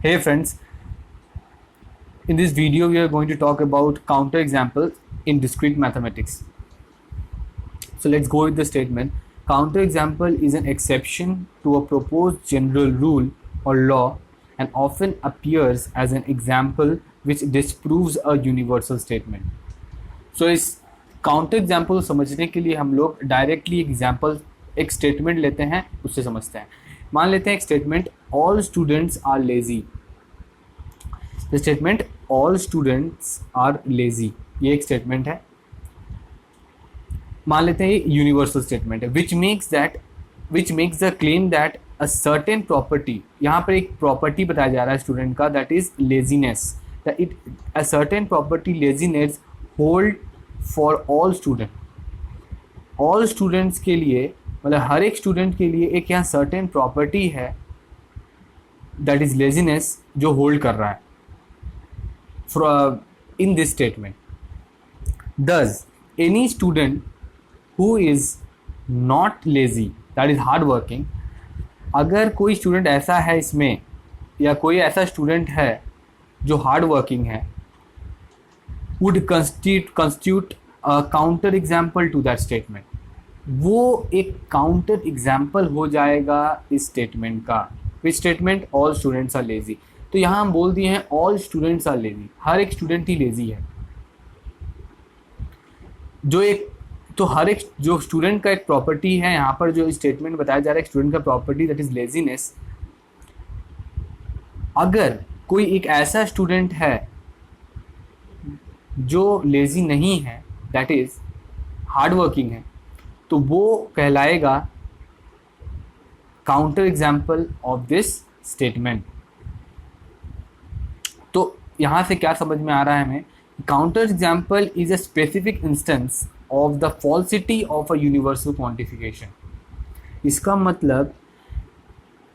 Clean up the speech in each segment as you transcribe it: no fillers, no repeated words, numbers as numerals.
Hey friends, in this video we are going to talk about counterexamples in discrete mathematics. So let's go with the statement. Counterexample is an exception to a proposed general rule or law and often appears as an example which disproves a universal statement. So इस counter example को समझने के लिए हम लोग directly example एक statement लेते हैं, उससे समझते हैं. मान लेते हैं एक statement, all students are lazy. The statement all students are lazy, ये एक स्टेटमेंट है. मान लेते हैं ये यूनिवर्सल स्टेटमेंट है which makes the claim that a certain property, यहाँ पर एक प्रॉपर्टी बताया जा रहा है स्टूडेंट का, that is laziness. A certain property laziness hold for all student. All students के लिए, मतलब हर एक स्टूडेंट के लिए एक यहाँ सर्टेन प्रॉपर्टी है दैट इज लेजीनेस जो होल्ड कर रहा है in this statement. Thus, any student who is not lazy, that is hard working, अगर कोई स्टूडेंट ऐसा है इसमें, या कोई ऐसा स्टूडेंट है जो हार्ड वर्किंग है, would constitute a counter example to that statement. वो एक काउंटर एग्जाम्पल हो जाएगा इस स्टेटमेंट का. Which statement? All students are lazy. तो यहाँ हम बोल दिए हैं ऑल स्टूडेंट्स आर लेजी, हर एक स्टूडेंट ही लेजी है. हर एक जो स्टूडेंट का एक प्रॉपर्टी है, यहाँ पर जो स्टेटमेंट बताया जा रहा है स्टूडेंट का प्रॉपर्टी दैट इज लेजीनेस. अगर कोई एक ऐसा स्टूडेंट है जो लेजी नहीं है, दैट इज हार्ड वर्किंग है, तो वो कहलाएगा counter example of this statement. तो यहाँ से क्या समझ में आ रहा है हमें? Counter example is a specific instance of the falsity of a universal quantification. इसका मतलब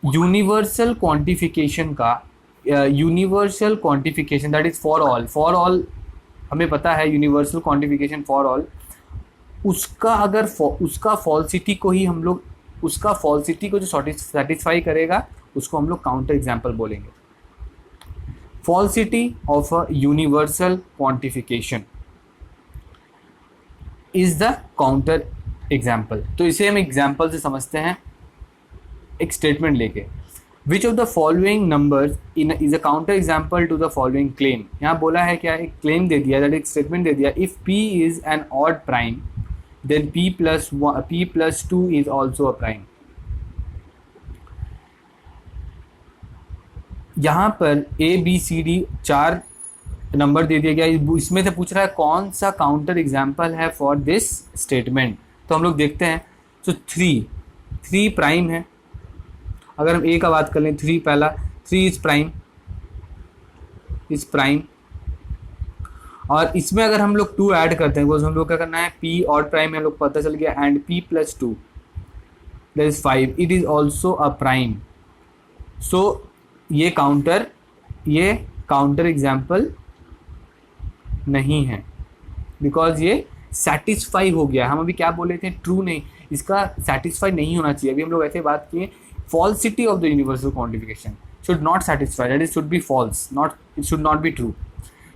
यूनिवर्सल क्वांटिफिकेशन का, universal quantification that is for all हमें पता है यूनिवर्सल क्वांटिफिकेशन फॉर ऑल, उसका अगर उसका फॉल्सिटी को ही हम लोग, उसका फॉल्सिटी को जो सेटिस्फाई करेगा उसको हम लोग काउंटर एग्जाम्पल बोलेंगे. Falsity of a universal quantification is the counter example. तो इसे हम एग्जाम्पल से समझते हैं एक स्टेटमेंट लेके. Which of the following numbers is a counter example to the following claim. यहाँ बोला है क्या, एक क्लेम दे दिया, एक स्टेटमेंट दे दिया, if p is an odd prime then p plus 2 is also a prime. यहाँ पर A B C D 4 number दे दिया गया. इसमें से पूछ रहा है कौन सा काउंटर एग्जाम्पल है फॉर दिस स्टेटमेंट. तो हम लोग देखते हैं. तो 3 प्राइम है. अगर हम ए का बात कर लें, 3 पहला, 3 इज प्राइम. और इसमें अगर हम लोग 2 ऐड करते हैं, हम लोग क्या करना है, पी और प्राइम है, हम लोग पता चल गया, and p plus 2 that is 5, it is also a prime. So ये काउंटर एग्जाम्पल नहीं है, बिकॉज ये सेटिस्फाई हो गया. हम अभी क्या बोले थे, ट्रू नहीं, इसका सेटिस्फाई नहीं होना चाहिए. अभी हम लोग ऐसे बात किए, falsity of the universal quantification should not satisfy, that is should be false, it should not be true.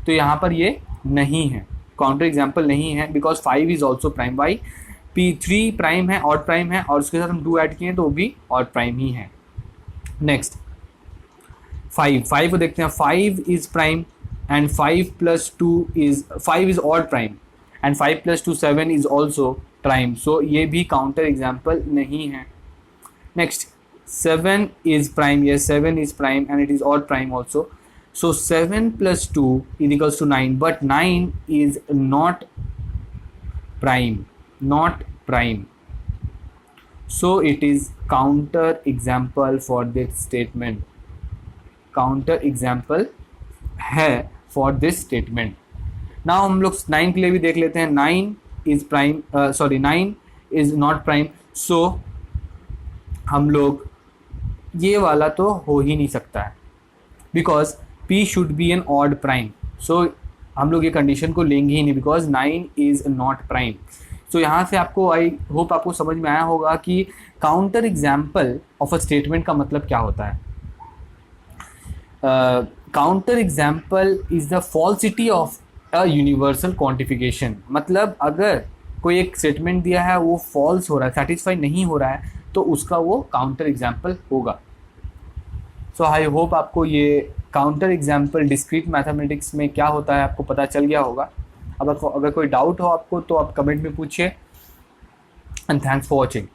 तो यहाँ पर ये नहीं है, काउंटर एग्जाम्पल नहीं है, because 5 is also prime. Why? P3 prime है, ऑड प्राइम है, और उसके साथ हम 2 ऐड किए तो वो भी ऑड प्राइम ही है. नेक्स्ट 5 को देखते हैं. 5 is prime and 5 plus 2 is 5 is odd prime and 5 plus 2 7 is also prime. So ये भी काउंटर एग्जाम्पल नहीं है. Next 7 is prime. Yes, 7 is prime and it is odd prime also. So 7 plus 2 is equals to 9, but 9 is not prime. So it is counter example for this statement. Counter example है for this statement. Now हम लोग 9 के लिए भी देख लेते हैं. 9 is prime, 9 is not prime. So हम लोग ये वाला तो हो ही नहीं सकता है, because p should be an odd prime. So हम लोग ये कंडीशन को लेंगे ही नहीं, because 9 is not prime. So यहाँ से आपको, आई होप आपको समझ में आया होगा कि counter example of a statement का मतलब क्या होता है. Counter example is the falsity of a universal quantification. मतलब अगर कोई एक स्टेटमेंट दिया है वो फॉल्स हो रहा है, सेटिस्फाई नहीं हो रहा है, तो उसका वो काउंटर एग्जाम्पल होगा। सो आई होप आपको ये काउंटर एग्जाम्पल डिस्क्रीट मैथमेटिक्स में क्या होता है आपको पता चल गया होगा। अब अगर कोई डाउट हो आपको तो आप कमेंट में पूछिए। And thanks for watching.